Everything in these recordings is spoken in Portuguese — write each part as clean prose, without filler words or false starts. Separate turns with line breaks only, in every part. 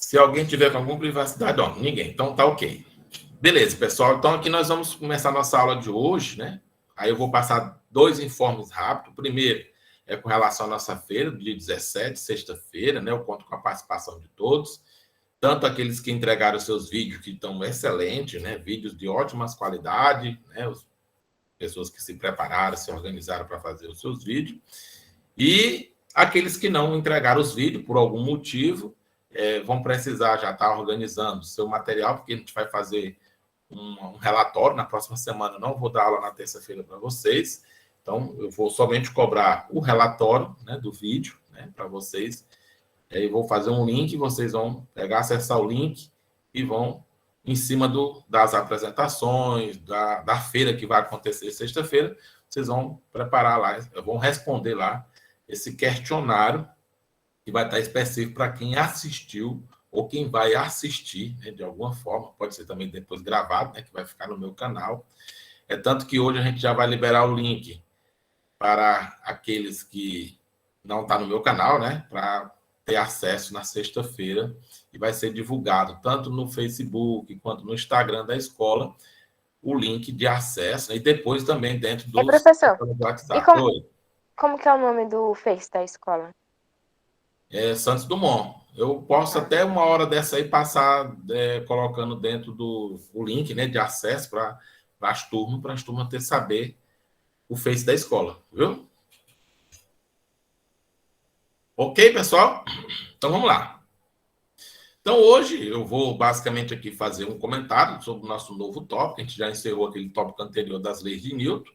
Se alguém tiver com alguma privacidade, ó, ninguém. Então tá ok. Beleza, pessoal. Então aqui nós vamos começar a nossa aula de hoje, né? Aí eu vou passar 2 informes rápidos. O primeiro é com relação à nossa feira, do dia 17, sexta-feira, né? Eu conto com a participação de todos, tanto aqueles que entregaram seus vídeos, que estão excelentes, né? Vídeos de ótimas qualidade, né? As pessoas que se prepararam, se organizaram para fazer os seus vídeos, e aqueles que não entregaram os vídeos por algum motivo, vão precisar já estar organizando seu material, porque a gente vai fazer um relatório na próxima semana. Eu não vou dar aula na terça-feira para vocês, então eu vou somente cobrar o relatório, né, do vídeo, né, para vocês. Eu vou fazer um link, vocês vão pegar, acessar o link e vão em cima das apresentações, da feira que vai acontecer sexta-feira, vocês vão preparar lá, vão responder lá esse questionário que vai estar específico para quem assistiu ou quem vai assistir, né, de alguma forma, pode ser também depois gravado, né, que vai ficar no meu canal. É tanto que hoje a gente já vai liberar o link para aqueles que não estão no meu canal, né, para ter acesso na sexta-feira, e vai ser divulgado tanto no Facebook quanto no Instagram da escola o link de acesso, né, e depois também dentro do
professor,
WhatsApp.
Como que é o nome do Face da escola?
Santos Dumont. Eu posso até uma hora dessa aí passar colocando dentro o link, né, de acesso para as turmas ter saber o Face da escola, viu? Ok, pessoal? Então vamos lá. Então hoje eu vou basicamente aqui fazer um comentário sobre o nosso novo tópico. A gente já encerrou aquele tópico anterior das leis de Newton.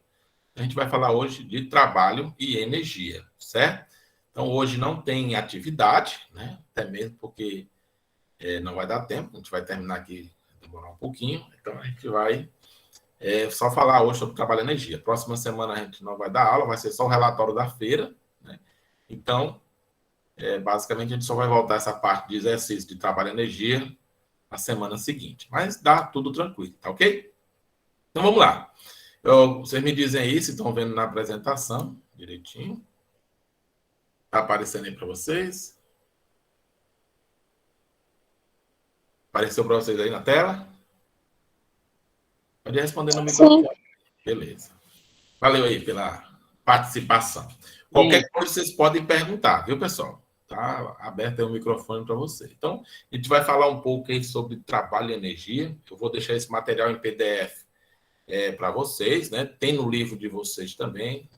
A gente vai falar hoje de trabalho e energia, certo? Então hoje não tem atividade, né? Até mesmo porque não vai dar tempo, a gente vai terminar aqui, demorar um pouquinho, então a gente vai só falar hoje sobre trabalho e energia. Próxima semana a gente não vai dar aula, vai ser só o relatório da feira, né? Então, basicamente a gente só vai voltar essa parte de exercício de trabalho e energia na semana seguinte, mas dá tudo tranquilo, tá ok? Então vamos lá. Vocês me dizem aí se estão vendo na apresentação direitinho. Tá aparecendo aí para vocês? Apareceu para vocês aí na tela? Pode responder no microfone. Sim. Beleza. Valeu aí pela participação. Qualquer coisa vocês podem perguntar, viu, pessoal? Tá aberto aí o microfone para você. Então, a gente vai falar um pouco aí sobre trabalho e energia. Eu vou deixar esse material em PDF para vocês, né? Tem no livro de vocês também.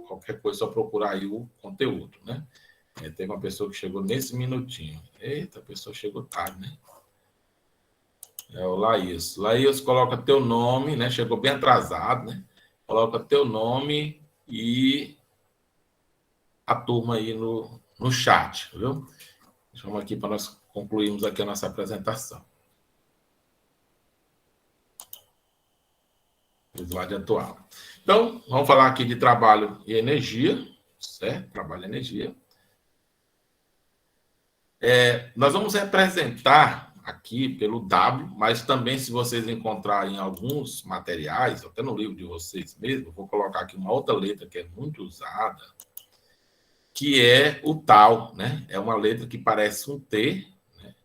Qualquer coisa, só procurar aí o conteúdo, né? Teve uma pessoa que chegou nesse minutinho. Eita, a pessoa chegou tarde, né? É o Laís. Laís, coloca teu nome, né? Chegou bem atrasado, né? Coloca teu nome e a turma aí no chat, viu? Vamos aqui para nós concluirmos aqui a nossa apresentação. Slide atual. Então, vamos falar aqui de trabalho e energia, certo? Trabalho e energia. Nós vamos representar aqui pelo W, mas também se vocês encontrarem alguns materiais, até no livro de vocês mesmo, vou colocar aqui uma outra letra que é muito usada, que é o tal, né? É uma letra que parece um T, né?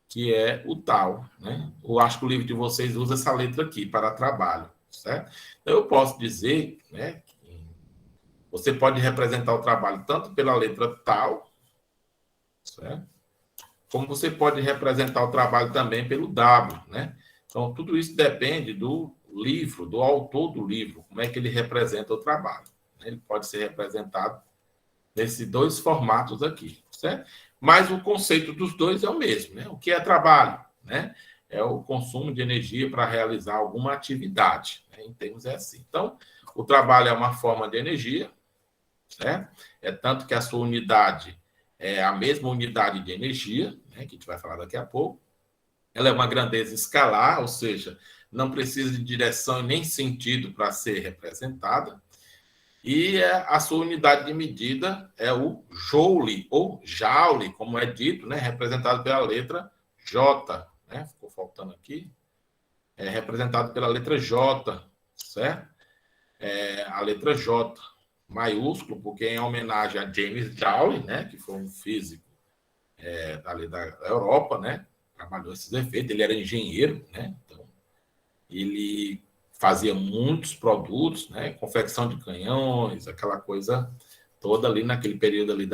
Que é o tal, né? Eu acho que o livro de vocês usa essa letra aqui para trabalho, certo? Então, eu posso dizer, né? Que você pode representar o trabalho tanto pela letra tal, certo? Como você pode representar o trabalho também pelo W, né? Então, tudo isso depende do livro, do autor do livro, como é que ele representa o trabalho. Ele pode ser representado nesses 2 formatos aqui, certo? Mas o conceito dos dois é o mesmo, né? O que é trabalho, né? É o consumo de energia para realizar alguma atividade, né? Em termos assim. Então, o trabalho é uma forma de energia, certo? É tanto que a sua unidade é a mesma unidade de energia, né? Que a gente vai falar daqui a pouco. Ela é uma grandeza escalar, ou seja, não precisa de direção e nem sentido para ser representada. E a sua unidade de medida é o joule, ou joule, como é dito, né? Representado pela letra J, né? Ficou faltando aqui. É representado pela letra J, certo? A letra J, maiúsculo, porque é em homenagem a James Joule, né? Que foi um físico ali da Europa, né? Trabalhou esses efeitos, ele era engenheiro, né? Então, ele fazia muitos produtos, né? Confecção de canhões, aquela coisa toda ali naquele período ali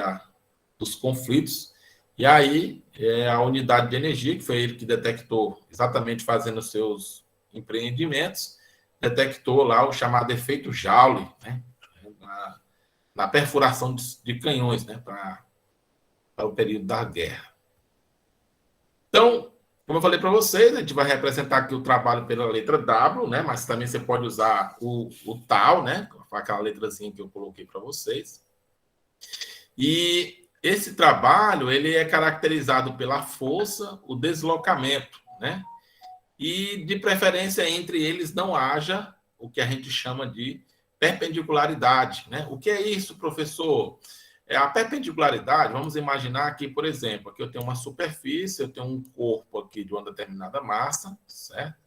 dos conflitos. E aí, a unidade de energia, que foi ele que detectou, exatamente fazendo os seus empreendimentos, detectou lá o chamado efeito Joule, né? Na perfuração de canhões, né? Para o período da guerra. Então, como eu falei para vocês, a gente vai representar aqui o trabalho pela letra W, né? Mas também você pode usar o tal, né? Aquela letrazinha que eu coloquei para vocês. E esse trabalho, ele é caracterizado pela força, o deslocamento, né? E, de preferência, entre eles não haja o que a gente chama de perpendicularidade, né? O que é isso, professor? A perpendicularidade, vamos imaginar aqui, por exemplo, aqui eu tenho uma superfície, eu tenho um corpo aqui de uma determinada massa, certo?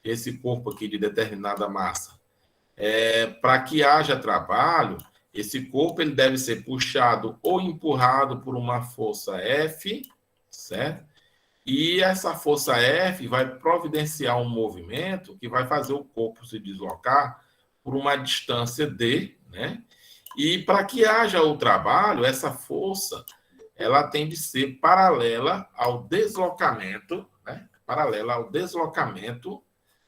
Esse corpo aqui de determinada massa, para que haja trabalho, esse corpo ele deve ser puxado ou empurrado por uma força F, certo? E essa força F vai providenciar um movimento que vai fazer o corpo se deslocar por uma distância D, né? E para que haja o trabalho, essa força ela tem de ser paralela ao deslocamento, né? Paralela ao deslocamento.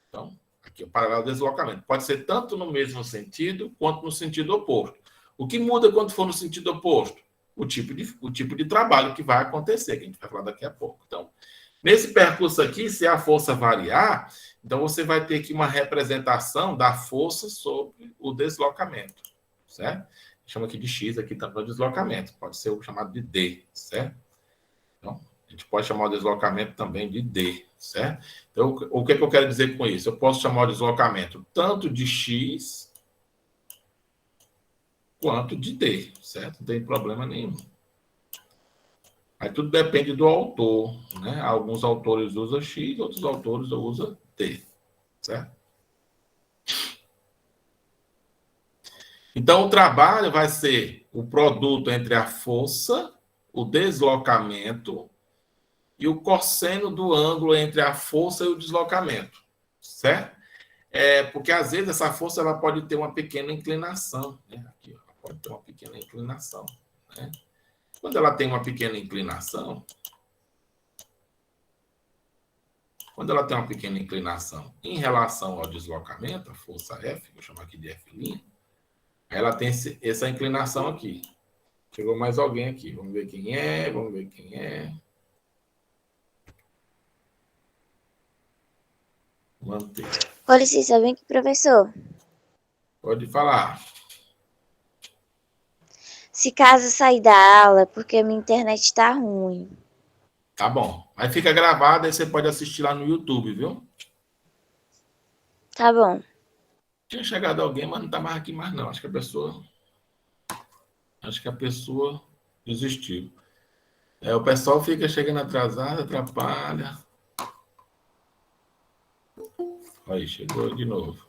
Então, aqui é o paralelo ao deslocamento. Pode ser tanto no mesmo sentido quanto no sentido oposto. O que muda quando for no sentido oposto? O tipo de trabalho que vai acontecer, que a gente vai falar daqui a pouco. Então, nesse percurso aqui, se a força variar, então você vai ter aqui uma representação da força sobre o deslocamento, certo? Chama aqui de X, aqui também o deslocamento. Pode ser o chamado de D, certo? Então, a gente pode chamar o deslocamento também de D, certo? Então, o que eu quero dizer com isso? Eu posso chamar o deslocamento tanto de X quanto de D, certo? Não tem problema nenhum. Aí tudo depende do autor, né? Alguns autores usam X, outros autores usam D, certo? Então, o trabalho vai ser o produto entre a força, o deslocamento e o cosseno do ângulo entre a força e o deslocamento, certo? Porque, às vezes, essa força ela pode ter uma pequena inclinação, né? Aqui, ela pode ter uma pequena inclinação, né? Quando ela tem uma pequena inclinação, em relação ao deslocamento, a força F, vou chamar aqui de F', ela tem essa inclinação aqui. Chegou mais alguém aqui. Vamos ver quem é. Manter.
Com licença, vem aqui, professor.
Pode falar.
Se caso sair da aula, porque a minha internet tá ruim.
Tá bom. Aí fica gravado, aí você pode assistir lá no YouTube, viu?
Tá bom.
Tinha chegado alguém, mas não tá mais aqui mais não. Acho que a pessoa desistiu. O pessoal fica chegando atrasado, atrapalha. Aí, chegou de novo.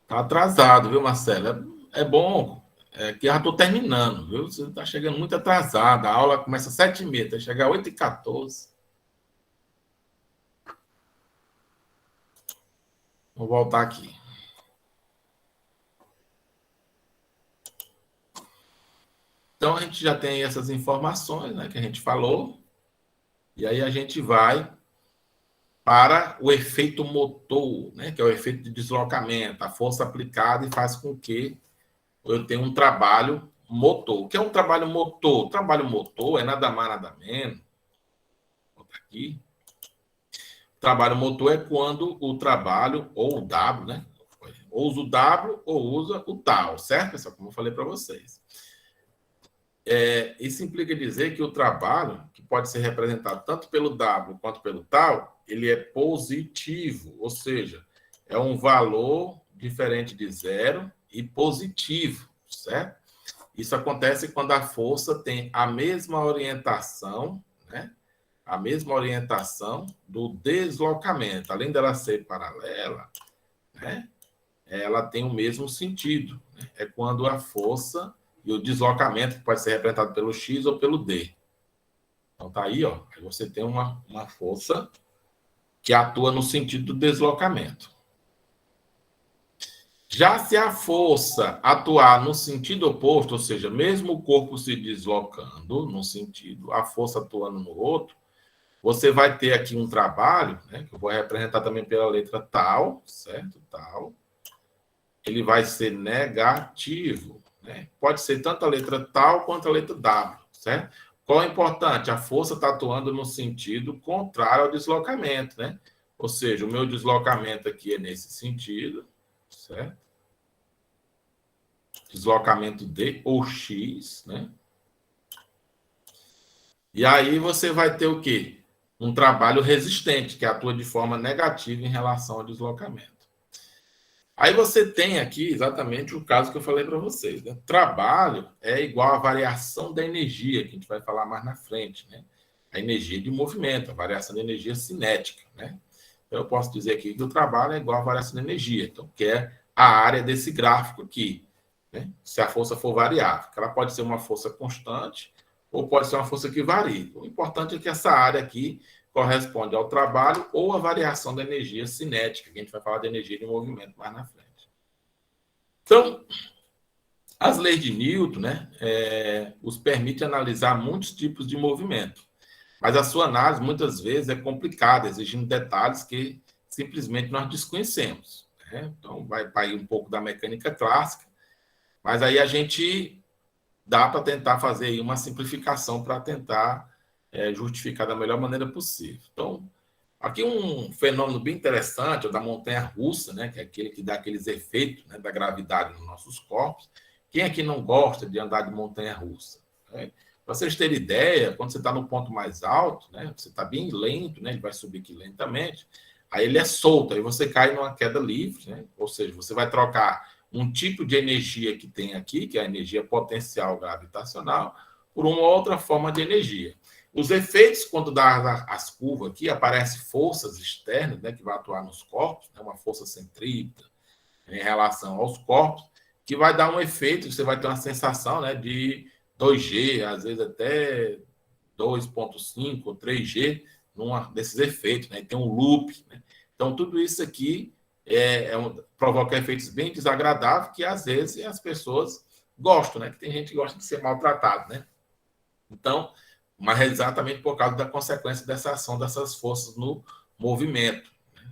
Tá atrasado, viu, Marcelo? É bom, que já estou terminando, viu? Você está chegando muito atrasado. A aula começa às 7h30, vai chegar às 8h14. Vou voltar aqui. Então, a gente já tem essas informações, né, que a gente falou. E aí a gente vai para o efeito motor, né, que é o efeito de deslocamento, a força aplicada e faz com que eu tenha um trabalho motor. O que é um trabalho motor? O trabalho motor é nada mais, nada menos. Vou botar aqui. O trabalho motor é quando o trabalho, ou o W, né? Ou usa o W ou usa o tal, certo, pessoal? Como eu falei para vocês. Isso implica dizer que o trabalho, que pode ser representado tanto pelo W quanto pelo tal, ele é positivo, ou seja, é um valor diferente de zero e positivo, certo? Isso acontece quando a força tem a mesma orientação, né? A mesma orientação do deslocamento. Além dela ser paralela, né? Ela tem o mesmo sentido. Né? É quando a força e o deslocamento, que pode ser representado pelo X ou pelo D. Então, tá aí, ó. Aí você tem uma força que atua no sentido do deslocamento. Já se a força atuar no sentido oposto, ou seja, mesmo o corpo se deslocando num sentido, a força atuando no outro, você vai ter aqui um trabalho, né, que eu vou representar também pela letra tal, certo? Tal. Ele vai ser negativo, né? Pode ser tanto a letra tal quanto a letra W, certo? Qual é importante? A força está atuando no sentido contrário ao deslocamento, né? Ou seja, o meu deslocamento aqui é nesse sentido, certo? Deslocamento D ou X, né? E aí você vai ter o quê? Um trabalho resistente, que atua de forma negativa em relação ao deslocamento. Aí você tem aqui exatamente o caso que eu falei para vocês, né? Trabalho é igual à variação da energia, que a gente vai falar mais na frente, né? A energia de movimento, a variação da energia cinética, né? Então, eu posso dizer aqui que o trabalho é igual à variação da energia, então, que é a área desse gráfico aqui, né? Se a força for variável, que ela pode ser uma força constante ou pode ser uma força que varia. O importante é que essa área aqui corresponde ao trabalho ou à variação da energia cinética, que a gente vai falar de energia de movimento mais na frente. Então, as leis de Newton, né, os permite analisar muitos tipos de movimento, mas a sua análise muitas vezes é complicada, exigindo detalhes que simplesmente nós desconhecemos, né? Então, vai ir um pouco da mecânica clássica, mas aí a gente dá para tentar fazer aí uma simplificação para tentar justificar da melhor maneira possível. Então, aqui um fenômeno bem interessante é o da montanha-russa, né, que é aquele que dá aqueles efeitos, né, da gravidade nos nossos corpos. Quem aqui não gosta de andar de montanha-russa? Né? Para vocês terem ideia, quando você está no ponto mais alto, né, você está bem lento, né, ele vai subir aqui lentamente, aí ele é solto, aí você cai numa queda livre, né, ou seja, você vai trocar um tipo de energia que tem aqui, que é a energia potencial gravitacional, por uma outra forma de energia. Os efeitos, quando dá as curvas aqui, aparecem forças externas, né, que vão atuar nos corpos, né, uma força centrípeta em relação aos corpos, que vai dar um efeito, você vai ter uma sensação, né, de 2G, às vezes até 2,5 ou 3G, desses efeitos, né, tem um loop. Né? Então, tudo isso aqui provoca efeitos bem desagradáveis que, às vezes, as pessoas gostam, né? Que tem gente que gosta de ser maltratado, né? Então, mas é exatamente por causa da consequência dessa ação dessas forças no movimento. Né?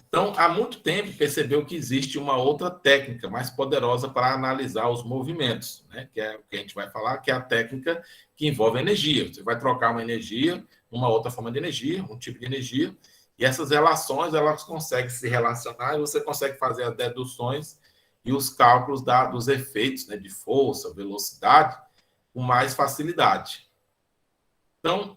Então, há muito tempo percebeu que existe uma outra técnica mais poderosa para analisar os movimentos, né? Que é o que a gente vai falar, que é a técnica que envolve energia. Você vai trocar uma energia, uma outra forma de energia, um tipo de energia, e essas relações, elas conseguem se relacionar e você consegue fazer as deduções e os cálculos dos efeitos, né, de força, velocidade, com mais facilidade. Então,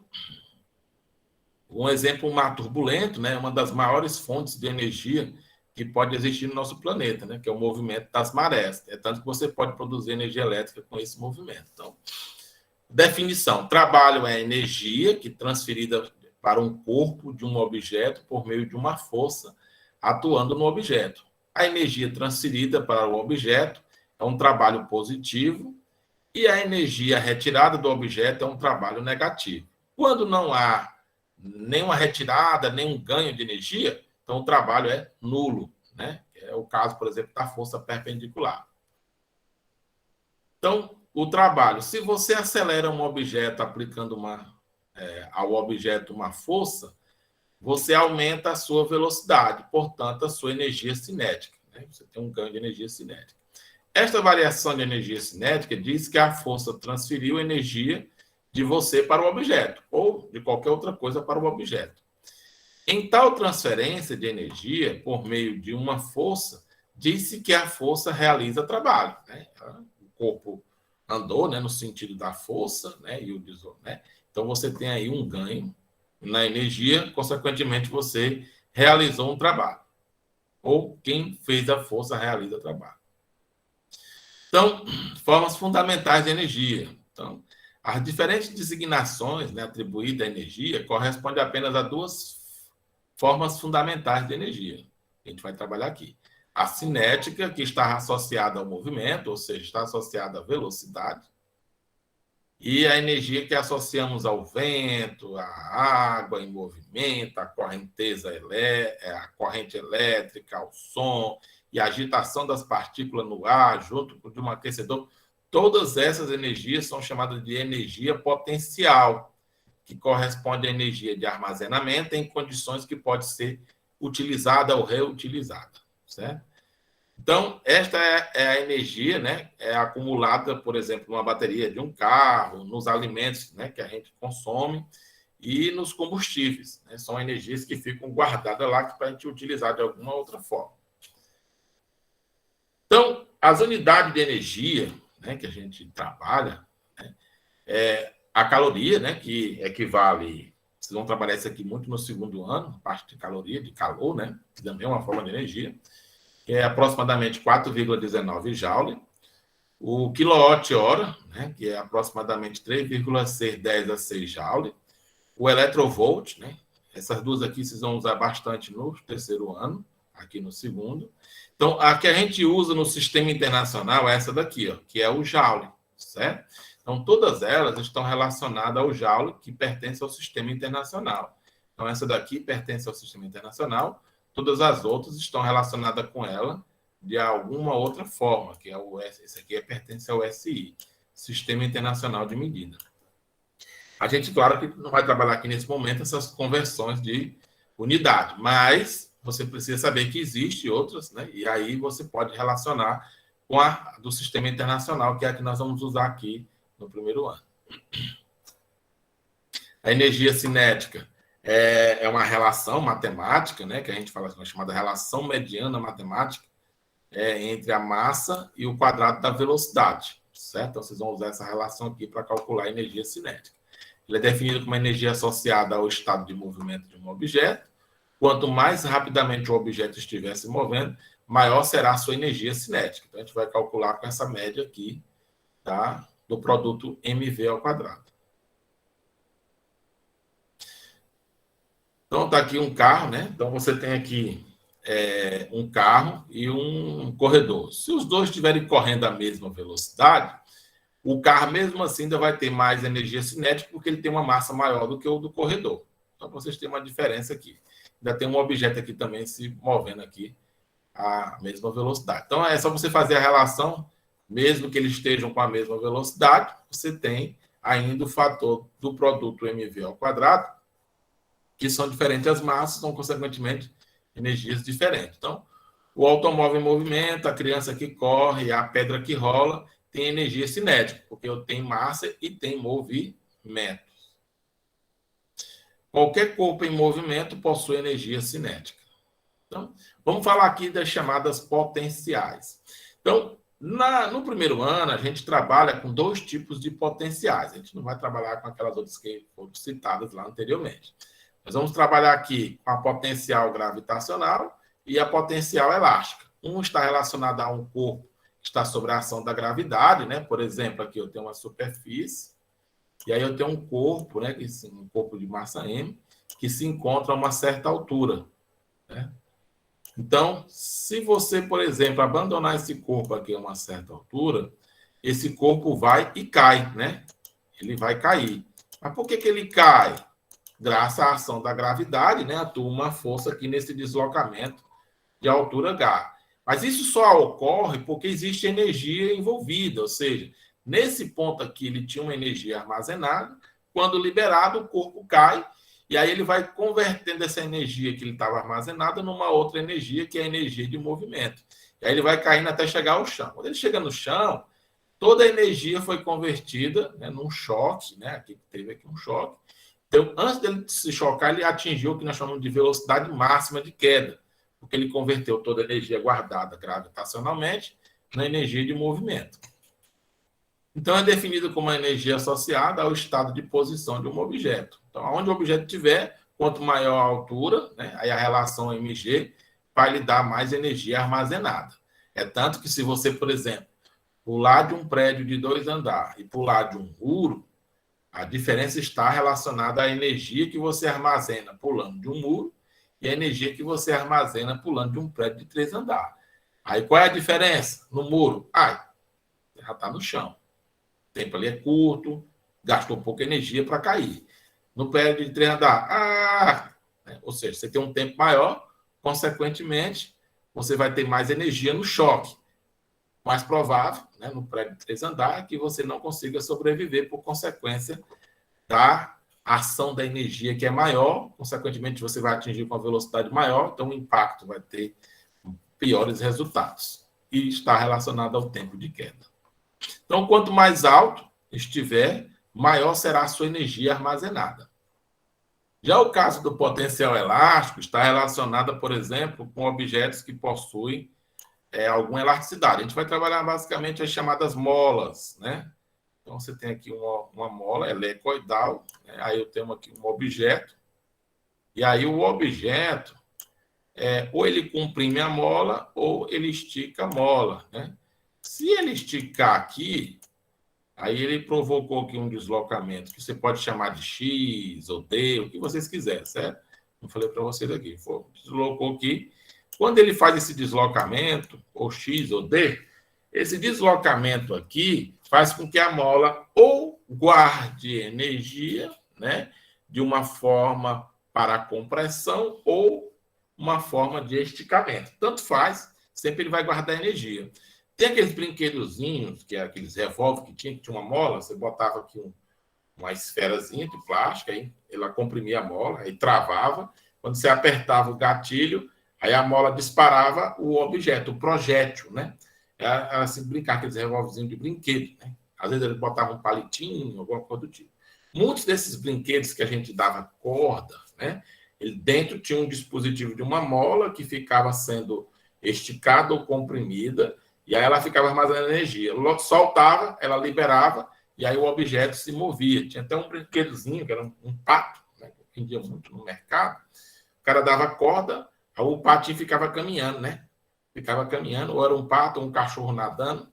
um exemplo, um mar turbulento, né, é uma das maiores fontes de energia que pode existir no nosso planeta, né, que é o movimento das marés. É tanto que você pode produzir energia elétrica com esse movimento. Então, definição: trabalho é energia que transferida para um corpo de um objeto por meio de uma força atuando no objeto. A energia transferida para o objeto é um trabalho positivo e a energia retirada do objeto é um trabalho negativo. Quando não há nenhuma retirada, nenhum ganho de energia, então o trabalho é nulo, né? É o caso, por exemplo, da força perpendicular. Então, o trabalho, se você acelera um objeto aplicando ao objeto uma força, você aumenta a sua velocidade, portanto, a sua energia cinética. Né? Você tem um ganho de energia cinética. Esta variação de energia cinética diz que a força transferiu energia de você para o objeto, ou de qualquer outra coisa para o objeto. Em tal transferência de energia, por meio de uma força, diz-se que a força realiza trabalho. Né? O corpo andou, né, no sentido da força, né, e o né? Então, você tem aí um ganho na energia, consequentemente, você realizou um trabalho. Ou quem fez a força realiza o trabalho. Então, formas fundamentais de energia. Então, as diferentes designações, né, atribuídas à energia correspondem apenas a duas formas fundamentais de energia. A gente vai trabalhar aqui. a cinética, que está associada ao movimento, ou seja, está associada à velocidade, e a energia que associamos ao vento, à água em movimento, à a corrente elétrica, ao som e a agitação das partículas no ar, junto de um aquecedor. Todas essas energias são chamadas de energia potencial, que corresponde à energia de armazenamento em condições que pode ser utilizada ou reutilizada, certo? Então, esta é a energia, né? É acumulada, por exemplo, numa bateria de um carro, nos alimentos, né, que a gente consome e nos combustíveis, né? São energias que ficam guardadas lá para a gente utilizar de alguma outra forma. Então, as unidades de energia, né, que a gente trabalha, né, é a caloria, né, que equivale, vocês vão trabalhar isso aqui muito no segundo ano, parte de caloria, de calor, né, que também é uma forma de energia, que é aproximadamente 4,19 joule. O quilowatt-hora, né, que é aproximadamente 3,10 a 6 joule. O eletrovolt, né, essas duas aqui vocês vão usar bastante no terceiro ano, aqui no segundo. Então, a que a gente usa no sistema internacional é essa daqui, ó, que é o joule, certo? Então, todas elas estão relacionadas ao joule, que pertence ao sistema internacional. Então, essa daqui pertence ao sistema internacional, todas as outras estão relacionadas com ela de alguma outra forma, que é o esse aqui pertence ao SI, Sistema Internacional de Medida. A gente, claro, que não vai trabalhar aqui nesse momento essas conversões de unidade, mas você precisa saber que existem outras, né? E aí você pode relacionar com a do Sistema Internacional, que é a que nós vamos usar aqui no primeiro ano. A energia cinética é uma relação matemática, né, que a gente fala chamada relação mediana matemática, entre a massa e o quadrado da velocidade, certo? Então, vocês vão usar essa relação aqui para calcular a energia cinética. Ele é definido como uma energia associada ao estado de movimento de um objeto. Quanto mais rapidamente o objeto estiver se movendo, maior será a sua energia cinética. Então, a gente vai calcular com essa média aqui, tá, do produto mv ao quadrado. Então, está aqui um carro, né? Então, você tem aqui um carro e um corredor. Se os dois estiverem correndo à mesma velocidade, o carro, mesmo assim, ainda vai ter mais energia cinética, porque ele tem uma massa maior do que o do corredor. Então, vocês têm uma diferença aqui. Ainda tem um objeto aqui também se movendo aqui à mesma velocidade. Então, é só você fazer a relação, mesmo que eles estejam com a mesma velocidade, você tem ainda o fator do produto mv ao quadrado, que são diferentes as massas, são, consequentemente, energias diferentes. Então, o automóvel em movimento, a criança que corre, a pedra que rola, tem energia cinética, porque eu tenho massa e tem movimento. Qualquer corpo em movimento possui energia cinética. Então, vamos falar aqui das chamadas potenciais. Então, no primeiro ano, a gente trabalha com dois tipos de potenciais. A gente não vai trabalhar com aquelas outras que foram citadas lá anteriormente. Nós vamos trabalhar aqui com a potencial gravitacional e a potencial elástica. Um está relacionado a um corpo que está sob a ação da gravidade, né? Por exemplo, aqui eu tenho uma superfície, e aí eu tenho um corpo, né? Um corpo de massa M, que se encontra a uma certa altura, né? Então, se você, por exemplo, abandonar esse corpo aqui a uma certa altura, esse corpo vai e cai, né? Ele vai cair. Mas por que ele cai? Graças à ação da gravidade, né, atua uma força aqui nesse deslocamento de altura H. Mas isso só ocorre porque existe energia envolvida, ou seja, nesse ponto aqui ele tinha uma energia armazenada, quando liberado o corpo cai, e aí ele vai convertendo essa energia que ele estava armazenada numa outra energia, que é a energia de movimento. E aí ele vai caindo até chegar ao chão. Quando ele chega no chão, toda a energia foi convertida, né, num choque, né, aqui teve aqui um choque. Então, antes dele se chocar, ele atingiu o que nós chamamos de velocidade máxima de queda, porque ele converteu toda a energia guardada gravitacionalmente na energia de movimento. Então, é definido como uma energia associada ao estado de posição de um objeto. Então, onde o objeto estiver, quanto maior a altura, né, aí a relação mg vai lhe dar mais energia armazenada. É tanto que se você, por exemplo, pular de um prédio de 2 andares e pular de um muro, a diferença está relacionada à energia que você armazena pulando de um muro e a energia que você armazena pulando de um prédio de 3 andares. Aí qual é a diferença no muro? Já está no chão. O tempo ali é curto, gastou pouca energia para cair. No prédio de 3 andares, ou seja, você tem um tempo maior, consequentemente, você vai ter mais energia no choque. Mais provável, né, no prédio de 3 andares, que você não consiga sobreviver por consequência da ação da energia que é maior, consequentemente você vai atingir com uma velocidade maior, então o impacto vai ter piores resultados. E está relacionado ao tempo de queda. Então, quanto mais alto estiver, maior será a sua energia armazenada. Já o caso do potencial elástico está relacionado, por exemplo, com objetos que possuem alguma elasticidade. A gente vai trabalhar basicamente as chamadas molas, né? Então, você tem aqui uma mola helicoidal, né? Aí eu tenho aqui um objeto, e aí o objeto, ou ele comprime a mola, ou ele estica a mola, né? Se ele esticar aqui, aí ele provocou aqui um deslocamento, que você pode chamar de X ou D, o que vocês quiserem, certo? Eu falei para vocês aqui, deslocou aqui. Quando ele faz esse deslocamento, ou X ou D, esse deslocamento aqui faz com que a mola ou guarde energia, né, de uma forma para compressão ou uma forma de esticamento. Tanto faz, sempre ele vai guardar energia. Tem aqueles brinquedozinhos, que é aqueles revólver que tinha uma mola, você botava aqui uma esferazinha de plástico, aí ela comprimia a mola, aí travava. Quando você apertava o gatilho, aí a mola disparava o objeto, o projétil, né? Era assim, brincar aqueles revólverzinhos de brinquedo, né? Às vezes ele botava um palitinho, alguma coisa do tipo. Muitos desses brinquedos que a gente dava corda, né? Ele dentro tinha um dispositivo de uma mola que ficava sendo esticada ou comprimida, e aí ela ficava armazenando energia. Soltava, ela liberava, e aí o objeto se movia. Tinha até um brinquedozinho, que era um pato, né, que vendia muito no mercado. O cara dava corda, aí o patinho ficava caminhando, né? Ficava caminhando, ou era um pato, ou um cachorro nadando.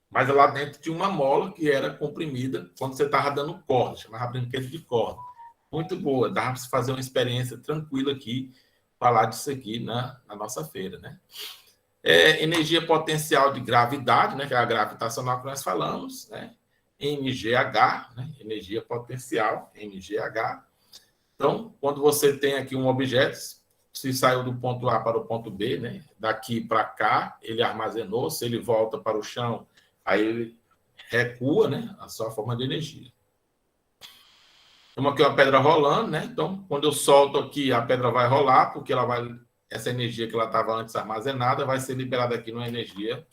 Mas lá dentro tinha uma mola que era comprimida quando você estava dando corda, chamava brinquedo de corda. Muito boa, dava para fazer uma experiência tranquila aqui, falar disso aqui na nossa feira, né? Energia potencial de gravidade, né, que é a gravitacional que nós falamos, né? MGH, né? Energia potencial, MGH. Então, quando você tem aqui um objeto, se saiu do ponto A para o ponto B, né? Daqui para cá, ele armazenou, se ele volta para o chão, aí ele recua, né? A sua forma de energia. Temos aqui uma pedra rolando, né? Então, quando eu solto aqui, a pedra vai rolar, porque essa energia que ela estava antes armazenada vai ser liberada aqui numa energia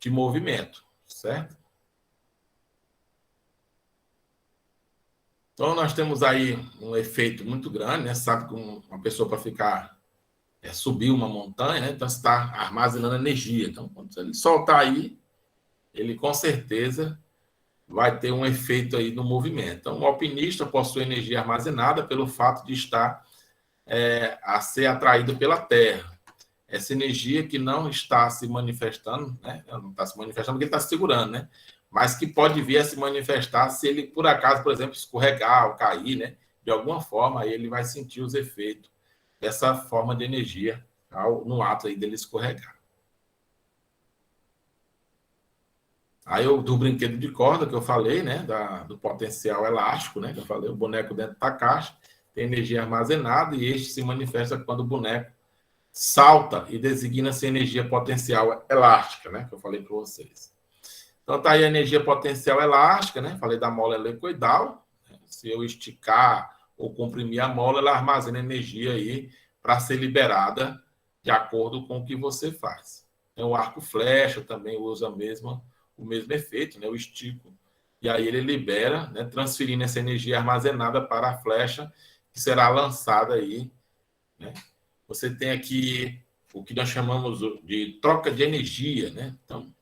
de movimento, certo? Então, nós temos aí um efeito muito grande, né? Sabe que uma pessoa para ficar, subir uma montanha, né? Então, você está armazenando energia. Então, quando ele soltar aí, ele com certeza vai ter um efeito aí no movimento. Então, o alpinista possui energia armazenada pelo fato de estar a ser atraído pela Terra. Essa energia que não está se manifestando, né? Não está se manifestando porque ele está se segurando, né? Mas que pode vir a se manifestar se ele, por acaso, por exemplo, escorregar ou cair, né? De alguma forma, aí ele vai sentir os efeitos dessa forma de energia no ato aí dele escorregar. Aí do brinquedo de corda que eu falei, né? Do potencial elástico, né? Que eu falei, o boneco dentro da caixa tem energia armazenada e este se manifesta quando o boneco salta e designa-se energia potencial elástica, né? Que eu falei para vocês. Então tá aí a energia potencial elástica, né? Falei da mola helicoidal. Né? Se eu esticar ou comprimir a mola, ela armazena energia aí para ser liberada de acordo com o que você faz. Então, o arco flecha também usa o mesmo efeito, né? Eu estico e aí ele libera, né? Transferindo essa energia armazenada para a flecha que será lançada aí, né? Você tem aqui o que nós chamamos de troca de energia, né? Então,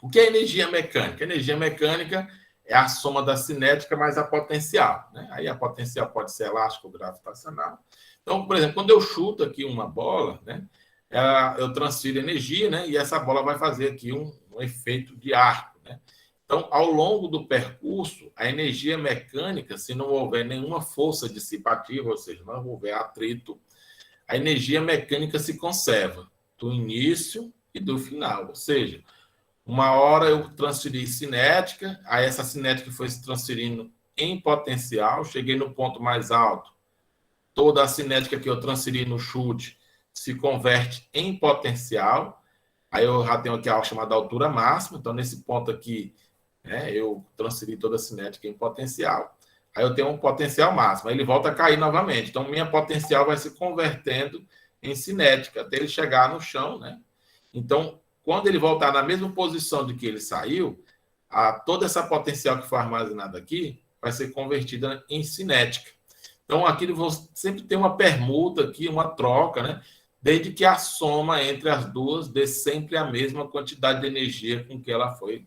o que é energia mecânica? Energia mecânica é a soma da cinética mais a potencial, né? Aí a potencial pode ser elástica ou gravitacional. Então, por exemplo, quando eu chuto aqui uma bola, né? Eu transfiro energia, né? E essa bola vai fazer aqui um efeito de arco, né? Então, ao longo do percurso, a energia mecânica, se não houver nenhuma força dissipativa, ou seja, não houver atrito, a energia mecânica se conserva do início e do final. Ou seja, uma hora eu transferi cinética, aí essa cinética foi se transferindo em potencial, cheguei no ponto mais alto, toda a cinética que eu transferi no chute se converte em potencial, aí eu já tenho aqui a chamada altura máxima, então nesse ponto aqui, né, eu transferi toda a cinética em potencial, aí eu tenho um potencial máximo, aí ele volta a cair novamente, então minha potencial vai se convertendo em cinética, até ele chegar no chão, né? Então, quando ele voltar na mesma posição de que ele saiu, toda essa potencial que foi armazenada aqui vai ser convertida em cinética. Então, aqui sempre tem uma permuta aqui, uma troca, né? Desde que a soma entre as duas dê sempre a mesma quantidade de energia com que ela foi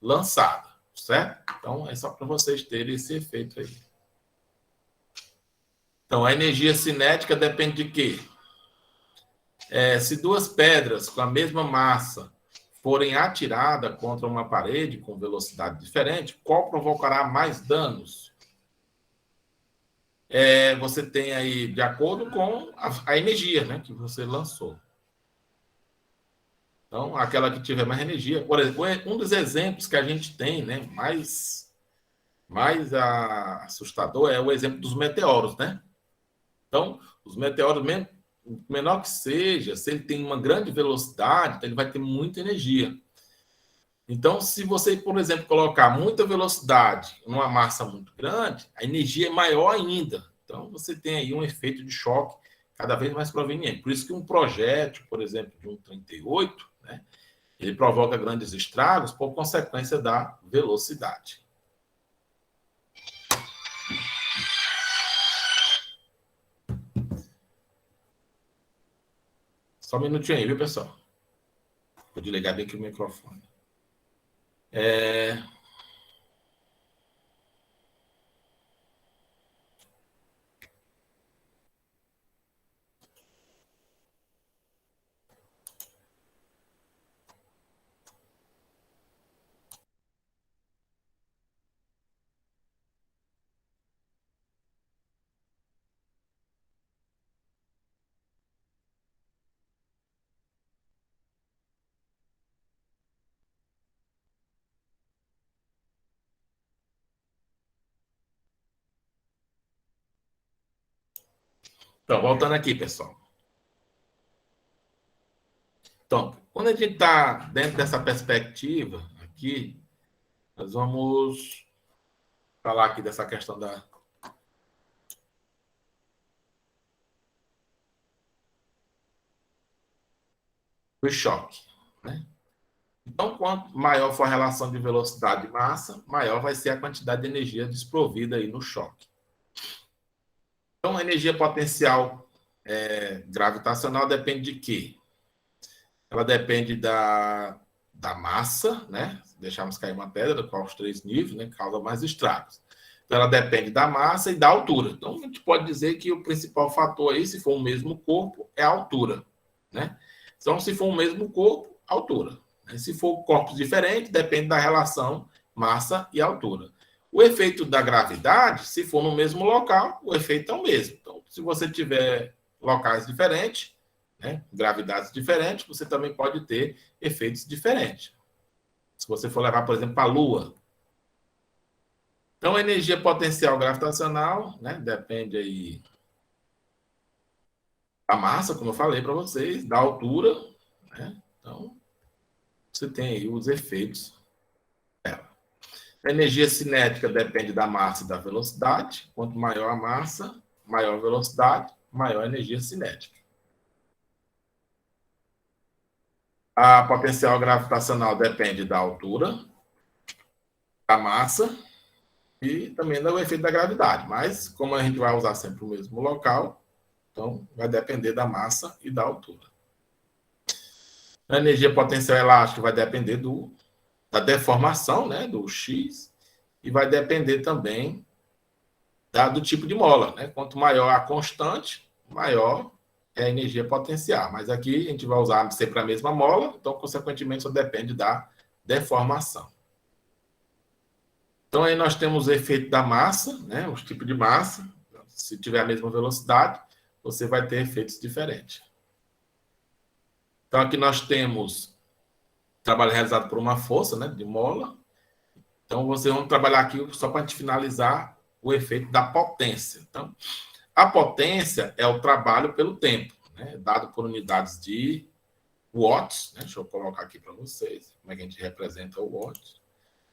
lançada, certo? Então, é só para vocês terem esse efeito aí. Então, a energia cinética depende de quê? Se duas pedras com a mesma massa forem atiradas contra uma parede com velocidade diferente, qual provocará mais danos? Você tem aí, de acordo com a energia, né, que você lançou. Então, aquela que tiver mais energia. Por exemplo, um dos exemplos que a gente tem, né, mais assustador é o exemplo dos meteoros, né? Então, os meteoros, mesmo menor que seja, se ele tem uma grande velocidade, então ele vai ter muita energia. Então, se você, por exemplo, colocar muita velocidade numa massa muito grande, a energia é maior ainda. Então, você tem aí um efeito de choque cada vez mais proveniente. Por isso que um projétil, por exemplo, de um 38, né, ele provoca grandes estragos por consequência da velocidade. Só um minutinho aí, viu, pessoal? Vou desligar bem aqui o microfone. Então, voltando aqui, pessoal. Então, quando a gente está dentro dessa perspectiva aqui, nós vamos falar aqui dessa questão do choque, né? Então, quanto maior for a relação de velocidade e massa, maior vai ser a quantidade de energia desprovida aí no choque. Então, a energia potencial gravitacional depende de quê? Ela depende da massa, né? Se deixarmos cair uma pedra, qual os 3 níveis, né? Causa mais estragos. Então, ela depende da massa e da altura. Então, a gente pode dizer que o principal fator aí, se for o mesmo corpo, é a altura, né? Então, se for o mesmo corpo, altura. Se for corpos diferentes, depende da relação massa e altura. O efeito da gravidade, se for no mesmo local, o efeito é o mesmo. Então, se você tiver locais diferentes, né, gravidades diferentes, você também pode ter efeitos diferentes. Se você for levar, por exemplo, para a Lua. Então, a energia potencial gravitacional, né, depende aí da massa, como eu falei para vocês, da altura, né? Então, você tem aí os efeitos dela. A energia cinética depende da massa e da velocidade. Quanto maior a massa, maior a velocidade, maior a energia cinética. A potencial gravitacional depende da altura, da massa e também do efeito da gravidade. Mas, como a gente vai usar sempre o mesmo local, então vai depender da massa e da altura. A energia potencial elástica vai depender da deformação, né, do X, e vai depender também do tipo de mola, né? Quanto maior a constante, maior é a energia potencial. Mas aqui a gente vai usar sempre a mesma mola, então, consequentemente, só depende da deformação. Então, aí nós temos o efeito da massa, né? Os tipos de massa. Se tiver a mesma velocidade, você vai ter efeitos diferentes. Então, aqui nós temos trabalho realizado por uma força, né, de mola. Então, vocês vão trabalhar aqui só para a gente finalizar o efeito da potência. Então, a potência é o trabalho pelo tempo, né, dado por unidades de watts. Né, deixa eu colocar aqui para vocês como é que a gente representa o watt.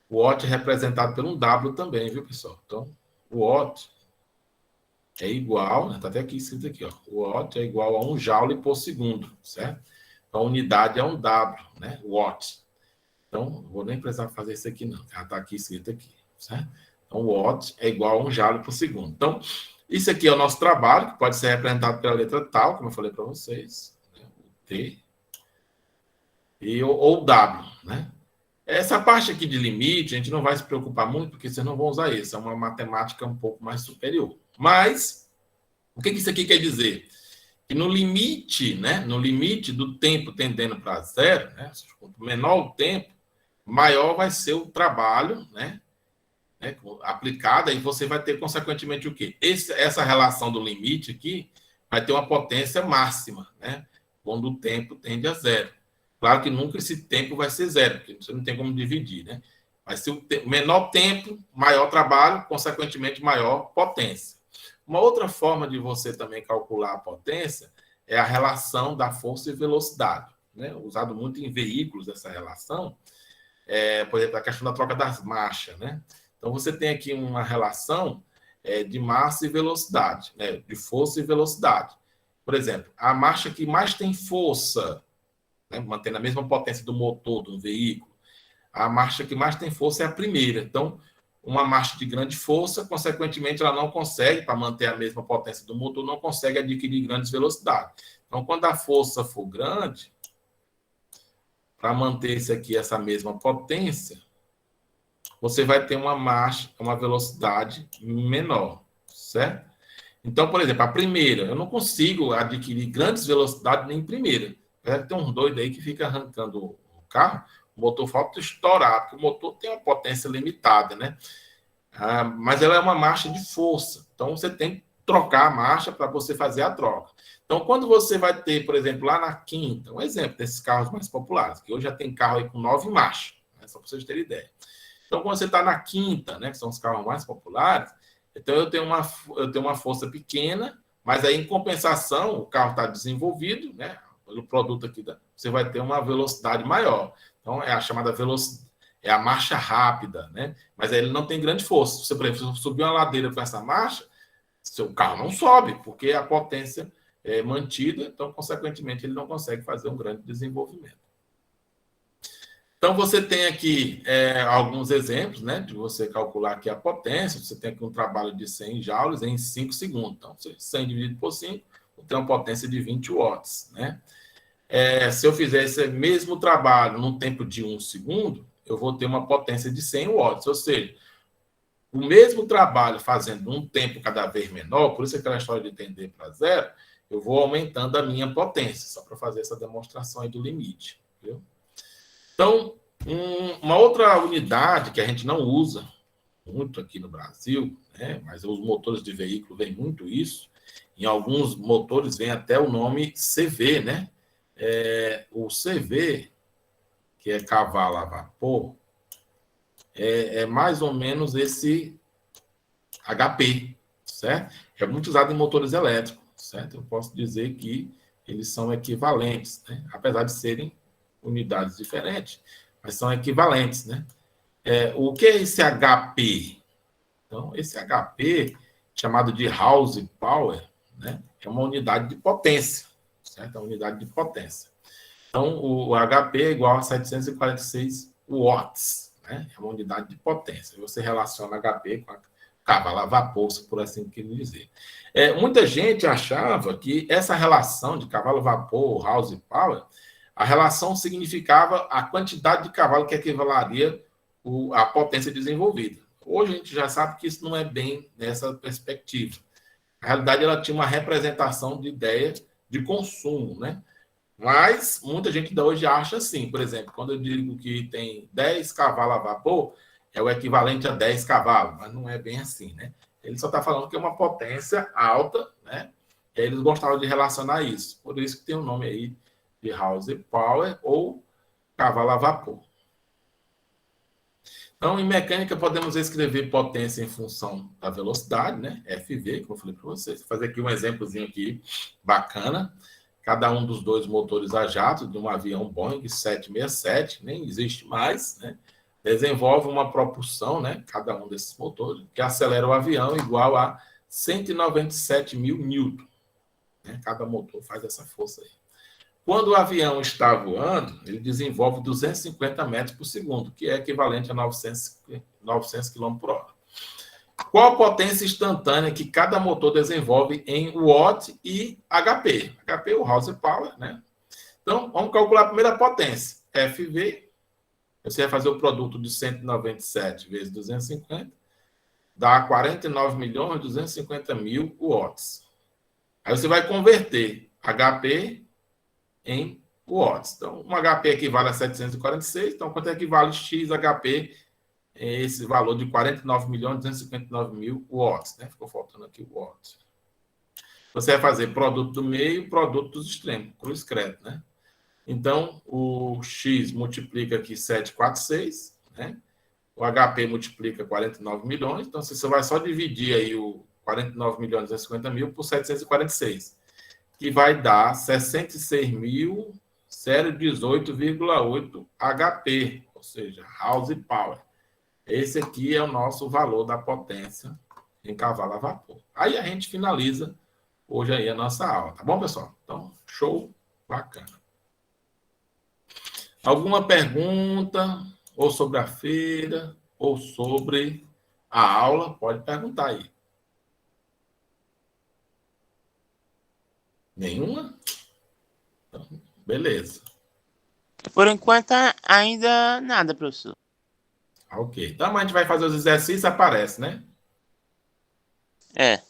O watt é representado por um W também, viu, pessoal? Então, o watt é igual, está até aqui escrito aqui, ó, o watt é igual a 1 joule por segundo, certo? Então, a unidade é um W, né? Watt. Então, não vou nem precisar fazer isso aqui, não. Já está aqui escrito aqui, certo? Então, o watt é igual a 1 joule por segundo. Então, isso aqui é o nosso trabalho, que pode ser representado pela letra tal, como eu falei para vocês, né? O T, ou o W, né? Essa parte aqui de limite, a gente não vai se preocupar muito, porque vocês não vão usar isso. É uma matemática um pouco mais superior. Mas, o que isso aqui quer dizer? Que no limite, né, no limite do tempo tendendo para zero, né, quanto menor o tempo, maior vai ser o trabalho, né, aplicado, e você vai ter, consequentemente, o quê? Essa relação do limite aqui vai ter uma potência máxima, né, quando o tempo tende a zero. Claro que nunca esse tempo vai ser zero, porque você não tem como dividir, né? Vai ser o menor tempo, maior trabalho, consequentemente, maior potência. Uma outra forma de você também calcular a potência é a relação da força e velocidade, né? Usado muito em veículos essa relação, por exemplo, a questão da troca das marchas, né? Então, você tem aqui uma relação de massa e velocidade, né? De força e velocidade. Por exemplo, a marcha que mais tem força, né? Mantendo a mesma potência do motor do veículo, a marcha que mais tem força é a primeira. Então, uma marcha de grande força, consequentemente, ela não consegue, para manter a mesma potência do motor, não consegue adquirir grandes velocidades. Então, quando a força for grande, para manter isso aqui, essa mesma potência, você vai ter uma marcha, uma velocidade menor, certo? Então, por exemplo, a primeira, eu não consigo adquirir grandes velocidades nem em primeira. Tem uns doidos aí que fica arrancando o carro, o motor falta estourar, porque o motor tem uma potência limitada, né? Mas ela é uma marcha de força. Então, você tem que trocar a marcha para você fazer a troca. Então, quando você vai ter, por exemplo, lá na quinta, um exemplo desses carros mais populares, que hoje já tem carro aí com 9 marchas, né? Só para vocês terem ideia. Então, quando você está na quinta, né, que são os carros mais populares, então eu tenho uma força pequena, mas aí, em compensação, o carro está desenvolvido, né? Pelo produto aqui, você vai ter uma velocidade maior. Então, é a chamada velocidade, é a marcha rápida, né? Mas aí ele não tem grande força. Se você, por exemplo, subir uma ladeira com essa marcha, seu carro não sobe, porque a potência é mantida, então, consequentemente, ele não consegue fazer um grande desenvolvimento. Então, você tem aqui alguns exemplos, né, de você calcular aqui a potência. Você tem aqui um trabalho de 100 joules em 5 segundos. Então, 100 dividido por 5, tem uma potência de 20 watts, né? Se eu fizer esse mesmo trabalho num tempo de 1 segundo, eu vou ter uma potência de 100 watts. Ou seja, o mesmo trabalho fazendo um tempo cada vez menor, por isso aquela história de tender para zero, eu vou aumentando a minha potência, só para fazer essa demonstração aí do limite, viu? Então, uma outra unidade que a gente não usa muito aqui no Brasil, né, mas os motores de veículo veem muito isso, em alguns motores vem até o nome CV, né? O CV, que é cavalo a vapor, é mais ou menos esse HP, certo? É muito usado em motores elétricos, certo? Eu posso dizer que eles são equivalentes, né? Apesar de serem unidades diferentes, mas são equivalentes, né? O que é esse HP? Então, esse HP, chamado de House Power, né? É uma unidade de potência, certo? É uma unidade de potência. Então, o HP é igual a 746 watts, né? É uma unidade de potência. Você relaciona HP com a cavalo a vapor, por assim dizer. Muita gente achava que essa relação de cavalo a vapor, House Power, a relação significava a quantidade de cavalo que equivalaria à potência desenvolvida. Hoje a gente já sabe que isso não é bem nessa perspectiva. Na realidade, ela tinha uma representação de ideia de consumo, né? Mas muita gente ainda hoje acha assim. Por exemplo, quando eu digo que tem 10 cavalos a vapor, é o equivalente a 10 cavalos, mas não é bem assim, né? Ele só está falando que é uma potência alta, né? E aí eles gostavam de relacionar isso. Por isso que tem o nome aí de horsepower ou cavalo a vapor. Então, em mecânica, podemos escrever potência em função da velocidade, né? FV, como eu falei para vocês. Vou fazer aqui um exemplozinho aqui bacana. Cada um dos dois motores a jato de um avião Boeing 767, nem existe mais, né? Desenvolve uma propulsão, né? Cada um desses motores, que acelera o avião igual a 197 mil newton. Né? Cada motor faz essa força aí. Quando o avião está voando, ele desenvolve 250 metros por segundo, que é equivalente a 900 km por hora. Qual a potência instantânea que cada motor desenvolve em watt e HP? HP é o horsepower, né? Então, vamos calcular a primeira potência. FV, você vai fazer o produto de 197 vezes 250, dá 49.250.000 watts. Aí você vai converter HP em watts. Então, um HP equivale a 746, então quanto equivale X HP? Esse valor de 49.259.000 watts, né? Ficou faltando aqui o watts. Você vai fazer produto do meio e produto dos extremos, cruz credo, né? Então, o X multiplica aqui 746, né? O HP multiplica 49 milhões, então você vai só dividir aí o 49.250.000 por 746, que vai dar 66.018,8 HP, ou seja, horsepower. Esse aqui é o nosso valor da potência em cavalo a vapor. Aí a gente finaliza hoje aí a nossa aula, tá bom, pessoal? Então, show, bacana. Alguma pergunta, ou sobre a feira, ou sobre a aula? Pode perguntar aí. Nenhuma? Então, beleza.
Por enquanto, ainda nada, professor.
Ok. Então, a gente vai fazer os exercícios, aparece, né?
É.